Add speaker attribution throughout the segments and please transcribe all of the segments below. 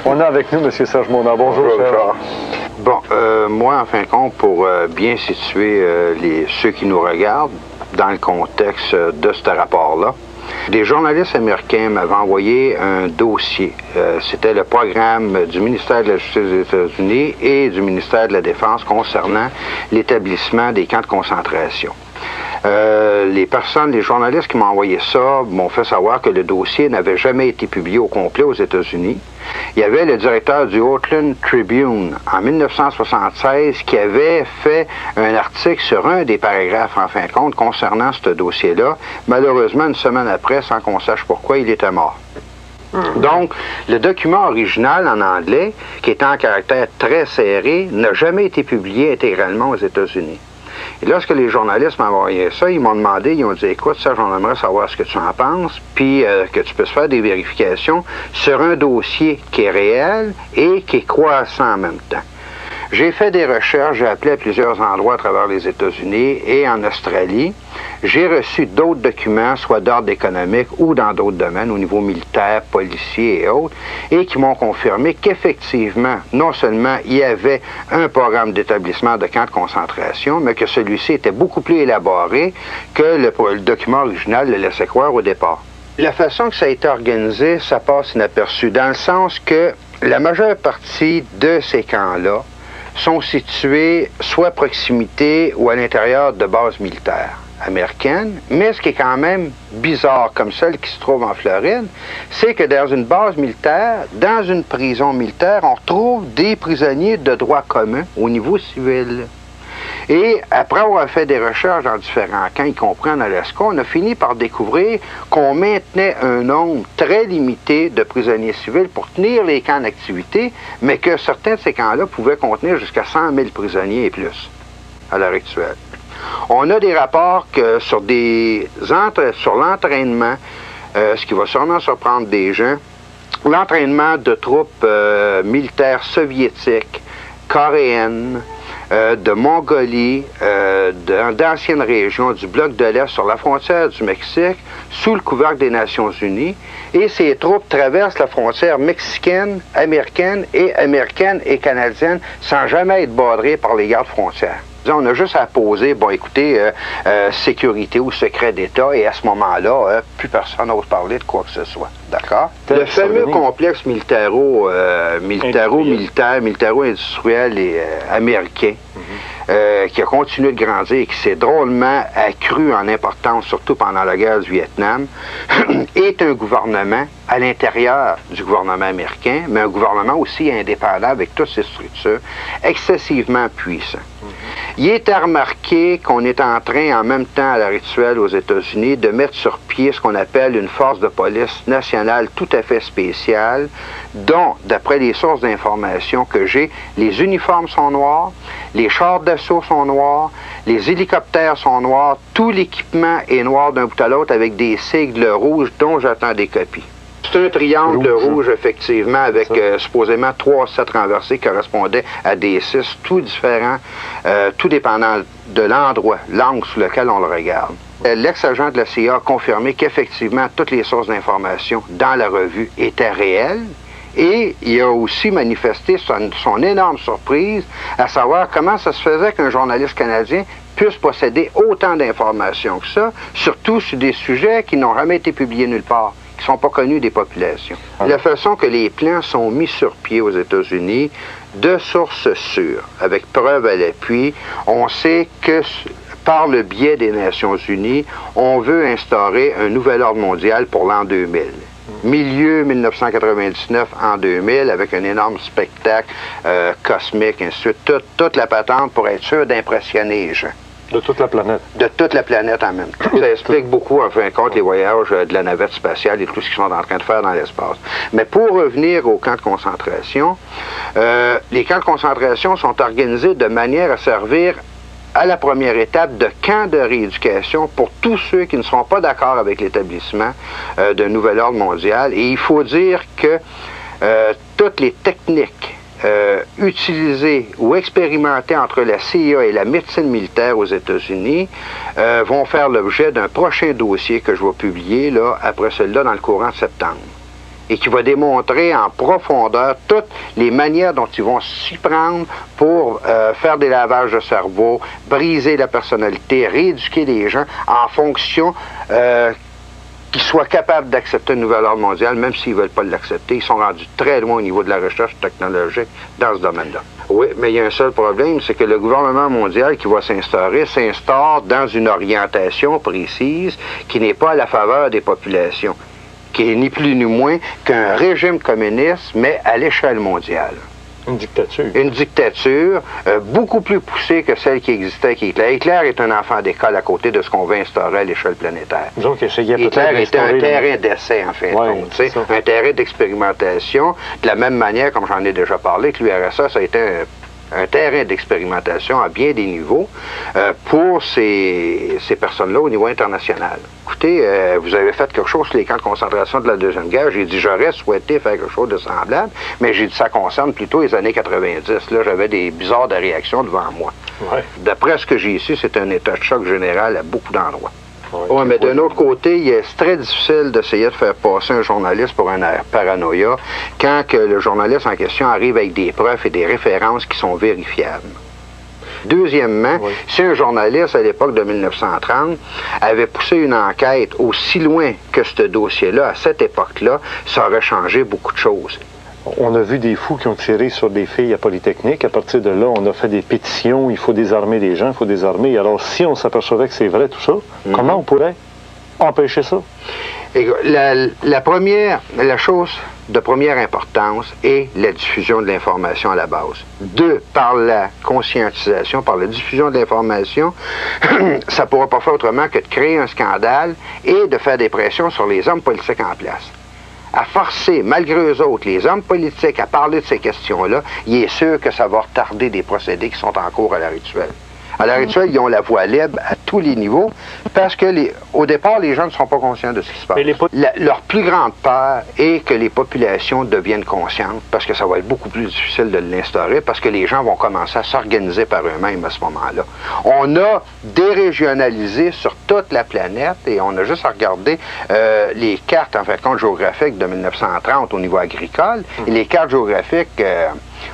Speaker 1: On a avec nous M. Serge Monard. Bonjour, Serge.
Speaker 2: Bon, moi, en fin de compte, pour bien situer ceux qui nous regardent dans le contexte de ce rapport-là, des journalistes américains m'avaient envoyé un dossier. C'était le programme du ministère de la Justice des États-Unis et du ministère de la Défense concernant l'établissement des camps de concentration. Les journalistes qui m'ont envoyé ça m'ont fait savoir que le dossier n'avait jamais été publié au complet aux États-Unis. Il y avait le directeur du Oakland Tribune en 1976 qui avait fait un article sur un des paragraphes, en fin de compte, concernant ce dossier-là. Malheureusement, une semaine après, sans qu'on sache pourquoi, il était mort. Donc, le document original en anglais, qui était en caractère très serré, n'a jamais été publié intégralement aux États-Unis. Et lorsque les journalistes m'ont envoyé ça, ils m'ont demandé, ils ont dit, écoute, Serge, on aimerait savoir ce que tu en penses, puis que tu puisses faire des vérifications sur un dossier qui est réel et qui est croissant en même temps. J'ai fait des recherches, j'ai appelé à plusieurs endroits à travers les États-Unis et en Australie. J'ai reçu d'autres documents, soit d'ordre économique ou dans d'autres domaines, au niveau militaire, policier et autres, et qui m'ont confirmé qu'effectivement, non seulement il y avait un programme d'établissement de camps de concentration, mais que celui-ci était beaucoup plus élaboré que le document original le laissait croire au départ. La façon que ça a été organisé, ça passe inaperçu, dans le sens que la majeure partie de ces camps-là sont situés soit à proximité ou à l'intérieur de bases militaires américaines, mais ce qui est quand même bizarre, comme celle qui se trouve en Floride, c'est que dans une base militaire, dans une prison militaire, on retrouve des prisonniers de droit commun au niveau civil. Et après avoir fait des recherches dans différents camps, y compris en Alaska, on a fini par découvrir qu'on maintenait un nombre très limité de prisonniers civils pour tenir les camps en activité, mais que certains de ces camps-là pouvaient contenir jusqu'à 100 000 prisonniers et plus à l'heure actuelle. On a des rapports que sur l'entraînement, ce qui va sûrement surprendre des gens, l'entraînement de troupes militaires soviétiques, coréennes, de Mongolie, d'anciennes régions du bloc de l'Est sur la frontière du Mexique, sous le couvercle des Nations Unies, et ces troupes traversent la frontière mexicaine, américaine et canadienne sans jamais être badrées par les gardes frontières. On a juste à poser, bon écoutez, sécurité ou secret d'État, et à ce moment-là, plus personne n'ose parler de quoi que ce soit. D'accord? Le fameux complexe militaro-industriel et américain, qui a continué de grandir et qui s'est drôlement accru en importance, surtout pendant la guerre du Vietnam, est un gouvernement à l'intérieur du gouvernement américain, mais un gouvernement aussi indépendant avec toutes ses structures, excessivement puissant. Il est à remarquer qu'on est en train, en même temps à l'heure actuelle aux États-Unis, de mettre sur pied ce qu'on appelle une force de police nationale tout à fait spéciale, dont, d'après les sources d'information que j'ai, les uniformes sont noirs, les chars d'assaut sont noirs, les hélicoptères sont noirs, tout l'équipement est noir d'un bout à l'autre avec des sigles rouges dont j'attends des copies. C'est un triangle rouge, effectivement, avec supposément 3 sets renversés qui correspondaient à des 6, tout différents, tout dépendant de l'endroit, l'angle sous lequel on le regarde. L'ex-agent de la CIA a confirmé qu'effectivement, toutes les sources d'information dans la revue étaient réelles. Et il a aussi manifesté son énorme surprise à savoir comment ça se faisait qu'un journaliste canadien puisse posséder autant d'informations que ça, surtout sur des sujets qui n'ont jamais été publiés nulle part, qui ne sont pas connus des populations. La façon que les plans sont mis sur pied aux États-Unis, de sources sûres, avec preuve à l'appui, on sait que par le biais des Nations Unies, on veut instaurer un nouvel ordre mondial pour l'an 2000. Milieu 1999 en 2000, avec un énorme spectacle cosmique, ainsi de suite, toute la patente pour être sûr d'impressionner les gens.
Speaker 1: De toute la planète.
Speaker 2: De toute la planète en même temps. Ça explique beaucoup, en fin de compte, les voyages de la navette spatiale et tout ce qu'ils sont en train de faire dans l'espace. Mais pour revenir aux camps de concentration, les camps de concentration sont organisés de manière à servir à la première étape de camps de rééducation pour tous ceux qui ne seront pas d'accord avec l'établissement d'un nouvel ordre mondial. Et il faut dire que toutes les techniques utilisées ou expérimentées entre la CIA et la médecine militaire aux États-Unis vont faire l'objet d'un prochain dossier que je vais publier là, après celui-là dans le courant de septembre. et qui va démontrer en profondeur toutes les manières dont ils vont s'y prendre pour faire des lavages de cerveau, briser la personnalité, rééduquer les gens en fonction qu'ils soient capables d'accepter un nouvel ordre mondial, même s'ils ne veulent pas l'accepter. Ils sont rendus très loin au niveau de la recherche technologique dans ce domaine-là. Oui, mais il y a un seul problème, c'est que le gouvernement mondial qui va s'instaurer s'instaure dans une orientation précise qui n'est pas à la faveur des populations, qui est ni plus ni moins qu'un régime communiste, mais à l'échelle mondiale.
Speaker 1: Une dictature. Une
Speaker 2: dictature beaucoup plus poussée que celle qui existait avec Hitler. Hitler est un enfant d'école à côté de ce qu'on veut instaurer à l'échelle planétaire.
Speaker 1: Donc,
Speaker 2: Hitler était un terrain d'essai, en fait. Un terrain d'expérimentation, de la même manière, comme j'en ai déjà parlé, que l'URSS, ça a été un terrain d'expérimentation à bien des niveaux pour ces personnes-là au niveau international. Écoutez, vous avez fait quelque chose sur les camps de concentration de la Deuxième Guerre. J'ai dit, j'aurais souhaité faire quelque chose de semblable, mais j'ai dit, ça concerne plutôt les années 90. Là, j'avais des bizarres de réactions devant moi.
Speaker 1: Ouais.
Speaker 2: D'après ce que j'ai ici, c'est un état de choc général à beaucoup d'endroits. Oui, mais d'un autre côté, c'est très difficile d'essayer de faire passer un journaliste pour un paranoïa quand que le journaliste en question arrive avec des preuves et des références qui sont vérifiables. Deuxièmement, si un journaliste à l'époque de 1930 avait poussé une enquête aussi loin que ce dossier-là, à cette époque-là, ça aurait changé beaucoup de choses.
Speaker 1: On a vu des fous qui ont tiré sur des filles à Polytechnique. À partir de là, on a fait des pétitions. Il faut désarmer les gens, il faut désarmer. Alors, si on s'apercevait que c'est vrai tout ça, comment on pourrait empêcher ça?
Speaker 2: La chose de première importance est la diffusion de l'information à la base. Deux, par la conscientisation, par la diffusion de l'information, ça ne pourra pas faire autrement que de créer un scandale et de faire des pressions sur les hommes politiques en place. À forcer, malgré eux autres, les hommes politiques à parler de ces questions-là, il est sûr que ça va retarder des procédés qui sont en cours à l'heure actuelle. À l'heure actuelle, ils ont la voie libre à tous les niveaux parce que, au départ, les gens ne sont pas conscients de ce qui se passe. Leur plus grande peur est que les populations deviennent conscientes parce que ça va être beaucoup plus difficile de l'instaurer parce que les gens vont commencer à s'organiser par eux-mêmes à ce moment-là. On a dérégionalisé sur toute la planète et on a juste à regarder les cartes, en fait, compte géographiques de 1930 au niveau agricole et les cartes géographiques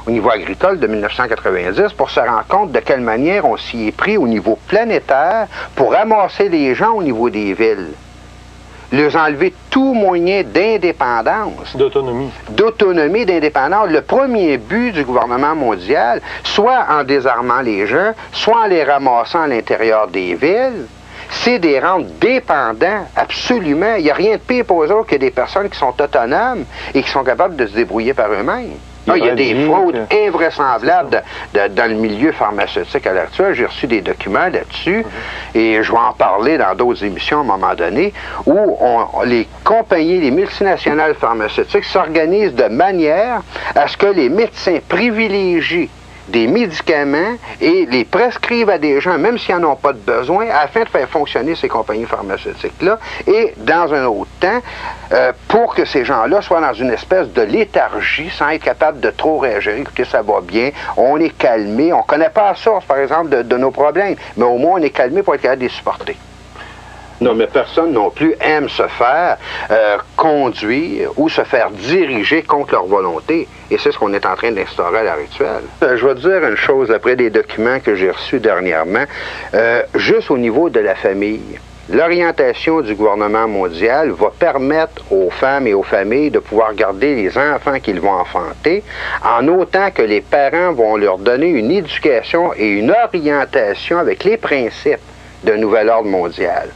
Speaker 2: au niveau agricole de 1990 pour se rendre compte de quelle manière on s'y est pris au niveau planétaire pour ramasser les gens au niveau des villes. Leur enlever tout moyen d'indépendance.
Speaker 1: D'autonomie.
Speaker 2: D'autonomie, d'indépendance. Le premier but du gouvernement mondial, soit en désarmant les gens, soit en les ramassant à l'intérieur des villes, c'est de les rendre dépendants, absolument. Il n'y a rien de pire pour eux autres que des personnes qui sont autonomes et qui sont capables de se débrouiller par eux-mêmes. Il y a des fraudes invraisemblables dans le milieu pharmaceutique à l'heure actuelle. J'ai reçu des documents là-dessus et je vais en parler dans d'autres émissions à un moment donné où les compagnies, les multinationales pharmaceutiques s'organisent de manière à ce que les médecins privilégient des médicaments et les prescrivent à des gens, même s'ils n'en ont pas de besoin, afin de faire fonctionner ces compagnies pharmaceutiques-là et, dans un autre temps, pour que ces gens-là soient dans une espèce de léthargie sans être capables de trop réagir. Écoutez, ça va bien, on est calmé, on ne connaît pas la source, par exemple, de nos problèmes, mais au moins on est calmé pour être capable de les supporter. Non, mais personne non plus aime se faire conduire ou se faire diriger contre leur volonté. Et c'est ce qu'on est en train d'instaurer à l'heure actuelle. Je vais te dire une chose après des documents que j'ai reçus dernièrement. Juste au niveau de la famille, l'orientation du gouvernement mondial va permettre aux femmes et aux familles de pouvoir garder les enfants qu'ils vont enfanter, en autant que les parents vont leur donner une éducation et une orientation avec les principes d'un nouvel ordre mondial.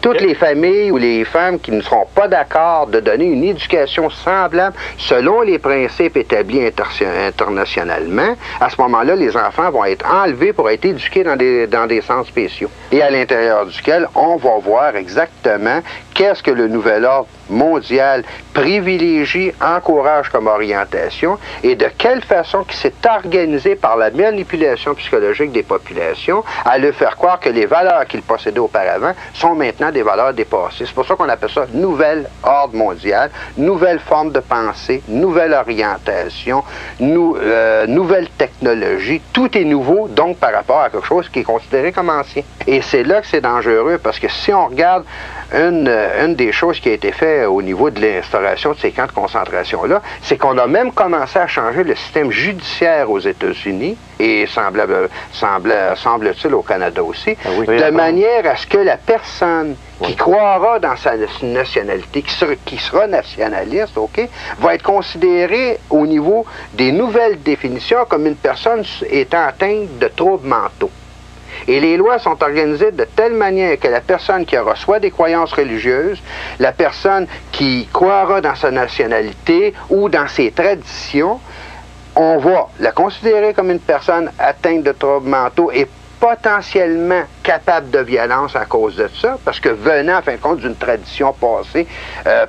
Speaker 2: Toutes les familles ou les femmes qui ne seront pas d'accord de donner une éducation semblable selon les principes établis internationalement, à ce moment-là, les enfants vont être enlevés pour être éduqués dans des centres spéciaux. Et à l'intérieur duquel, on va voir exactement qu'est-ce que le nouvel ordre mondial privilégie, encourage comme orientation et de quelle façon qui s'est organisé par la manipulation psychologique des populations à leur faire croire que les valeurs qu'ils possédaient auparavant sont maintenant des valeurs dépassées. C'est pour ça qu'on appelle ça nouvel ordre mondial, nouvelle forme de pensée, nouvelle orientation, nouvelle technologie. Tout est nouveau, donc, par rapport à quelque chose qui est considéré comme ancien. Et c'est là que c'est dangereux, parce que si on regarde une des choses qui a été faite au niveau de l'instauration de ces camps de concentration-là, c'est qu'on a même commencé à changer le système judiciaire aux États-Unis, et semble-t-il au Canada aussi, de manière à ce que la personne qui croira dans sa nationalité, qui sera nationaliste, va être considérée au niveau des nouvelles définitions comme une personne étant atteinte de troubles mentaux. Et les lois sont organisées de telle manière que la personne qui aura soit des croyances religieuses, la personne qui croira dans sa nationalité ou dans ses traditions, on va la considérer comme une personne atteinte de troubles mentaux et potentiellement capable de violence à cause de ça, parce que venant, en fin de compte, d'une tradition passée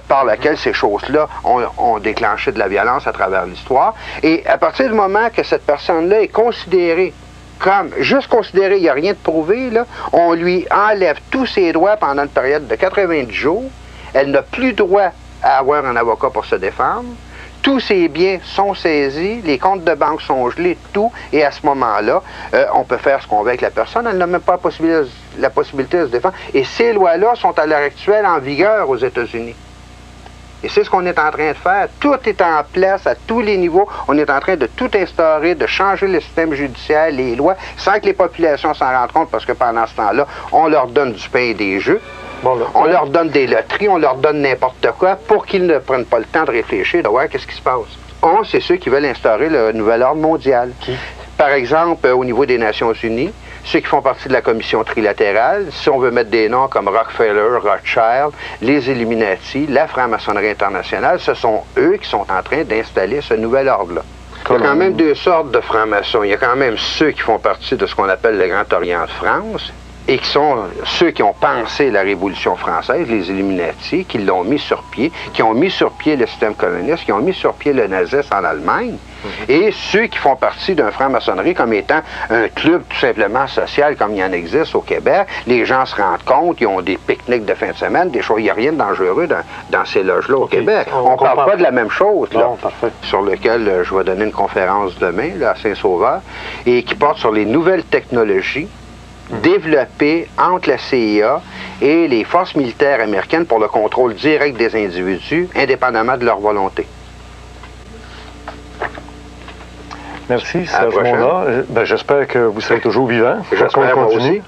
Speaker 2: par laquelle ces choses-là ont déclenché de la violence à travers l'histoire. Et à partir du moment que cette personne-là est considérée comme, juste considéré, il n'y a rien de prouvé, là, on lui enlève tous ses droits pendant une période de 90 jours. Elle n'a plus droit à avoir un avocat pour se défendre. Tous ses biens sont saisis, les comptes de banque sont gelés, tout, et à ce moment-là, on peut faire ce qu'on veut avec la personne. Elle n'a même pas la possibilité de se défendre. Et ces lois-là sont à l'heure actuelle en vigueur aux États-Unis. Et c'est ce qu'on est en train de faire. Tout est en place à tous les niveaux. On est en train de tout instaurer, de changer le système judiciaire, les lois, sans que les populations s'en rendent compte, parce que pendant ce temps-là, on leur donne du pain et des jeux. On leur donne des loteries, on leur donne n'importe quoi pour qu'ils ne prennent pas le temps de réfléchir, de voir qu'est-ce qui se passe. C'est ceux qui veulent instaurer le nouvel ordre mondial. Par exemple, au niveau des Nations Unies, ceux qui font partie de la commission trilatérale, si on veut mettre des noms comme Rockefeller, Rothschild, les Illuminati, la franc-maçonnerie internationale, ce sont eux qui sont en train d'installer ce nouvel ordre-là. Il y a quand même deux sortes de francs-maçons. Il y a quand même ceux qui font partie de ce qu'on appelle le Grand Orient de France, et qui sont ceux qui ont pensé la Révolution française, les Illuminati, qui l'ont mis sur pied, qui ont mis sur pied le système communiste, qui ont mis sur pied le nazisme en Allemagne, et ceux qui font partie d'un franc-maçonnerie comme étant un club tout simplement social comme il y en existe au Québec. Les gens se rendent compte, ils ont des pique-niques de fin de semaine, des choses, il n'y a rien de dangereux dans ces loges-là au Québec. On ne parle pas de la même chose, là, sur lequel je vais donner une conférence demain là, à Saint-Sauveur, et qui porte sur les nouvelles technologies développées entre la CIA et les forces militaires américaines pour le contrôle direct des individus, indépendamment de leur volonté.
Speaker 1: Merci, Serge Monard. J'espère que vous serez toujours vivant.
Speaker 2: J'espère moi aussi.